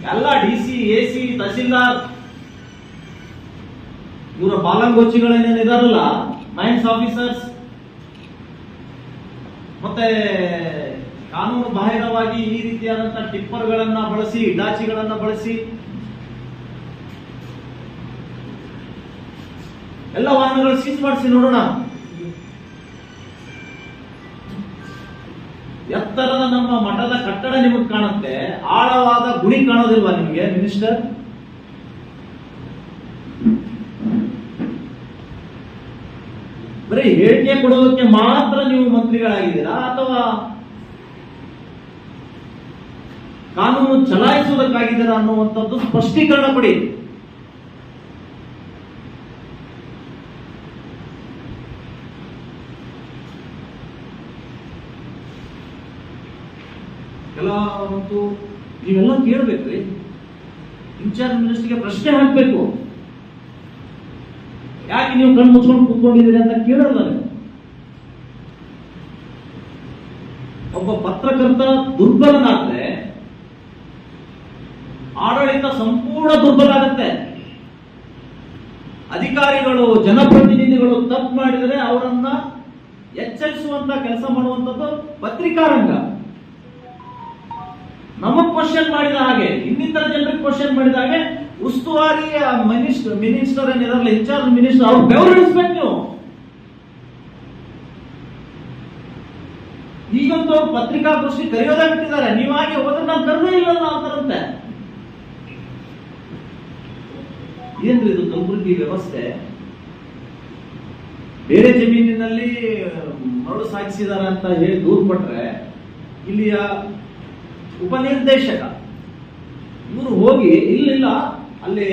ಎಲ್ಲ DC, AC, tahsildar ಇವರ ಬಾಲಂಗೋಚಿಗಳೇನೇನಿದಾರಲ್ಲ, mains officers, ಮತ್ತೆ ಕಾನೂನು ಬಾಹಿರವಾಗಿ ಈ ರೀತಿಯಾದಂತಹ ಟಿಪ್ಪರ್ಗಳನ್ನ ಬಳಸಿ, ಇಡಾಚಿಗಳನ್ನ ಬಳಸಿ ಎಲ್ಲ ವಾಹನಗಳು ಸೀಸ್ ಮಾಡಿಸಿ ನೋಡೋಣ. ಎತ್ತರದ ನಮ್ಮ ಮಠದ ಕಟ್ಟಡ ನಿಮಗೆ ಕಾಣುತ್ತೆ, ಆಳವಾದ ಗುಣಿ ಕಾಣೋದಿಲ್ವಾ ನಿಮಗೆ ಮಿನಿಸ್ಟರ್? ಬರೀ ಹೇಳಿಕೆ ಕೊಡೋದಕ್ಕೆ ಮಾತ್ರ ನೀವು ಮಂತ್ರಿಗಳಾಗಿದ್ದೀರಾ ಅಥವಾ ಕಾನೂನು ಚಲಾಯಿಸುವುದಕ್ಕಾಗಿದ್ದೀರಾ ಅನ್ನುವಂಥದ್ದು ಸ್ಪಷ್ಟೀಕರಣ ಕೊಡಿ. ಮತ್ತು ನೀವೆಲ್ಲ ಕೇಳಬೇಕ್ರಿ, ಇನ್ಚಾರ್ಜ್ ಮಿನಿಸ್ಟರ್ಗೆ ಪ್ರಶ್ನೆ ಹಾಕಬೇಕು. ಯಾಕೆ ನೀವು ಕಣ್ಣು ಮುಚ್ಕೊಂಡು ಕೂತ್ಕೊಂಡಿದ್ದೀರಿ ಅಂತ ಕೇಳಲ್ಲ. ಒಬ್ಬ ಪತ್ರಕರ್ತ ದುರ್ಬಲನಾದ್ರೆ ಆಡಳಿತ ಸಂಪೂರ್ಣ ದುರ್ಬಲ ಆಗುತ್ತೆ. ಅಧಿಕಾರಿಗಳು, ಜನಪ್ರತಿನಿಧಿಗಳು ತಪ್ಪು ಮಾಡಿದರೆ ಅವರನ್ನ ಎಚ್ಚರಿಸುವಂತ ಕೆಲಸ ಮಾಡುವಂಥದ್ದು ಪತ್ರಿಕಾರಂಗ. ನಮಗ್ ಕ್ವಶನ್ ಮಾಡಿದ ಹಾಗೆ, ಇನ್ನಿತರ ಜನರಿಗೆ ಕ್ವಶನ್ ಮಾಡಿದ ಹಾಗೆ ಉಸ್ತುವಾರಿ ಮಿನಿಸ್ಟರ್ ಏನಿದಾರಲ್ಲ, ಇನ್ಚಾರ್ಜ್ ಮಿನಿಸ್ಟರ್, ಅವ್ರು ಬೆವರಿಡಿಸ್ಬೇಕು ನೀವು. ಈಗಂತೂ ಅವ್ರು ಪತ್ರಿಕಾಗೋಷ್ಠಿ ಕರೆಯೋದೇ ಬಿಟ್ಟಿದ್ದಾರೆ. ನೀವಾಗೆ ಹೋದ್ರೆ ನಾನು ಕರೆದೇ ಇಲ್ಲಲ್ಲ ಅಂತಾರಂತೆ. ಏನ್ರಿ ಇದು ಕಲಬುರಗಿ ವ್ಯವಸ್ಥೆ? ಬೇರೆ ಜಮೀನಿನಲ್ಲಿ ಮರಳು ಸಾಗಿಸಿದಾರ ಅಂತ ಹೇಳಿ ದೂರು ಕೊಟ್ರೆ, ಇಲ್ಲಿಯ ಉಪನಿರ್ದೇಶಕ ಇವರು ಹೋಗಿ ಇಲ್ಲ ಅಲ್ಲಿ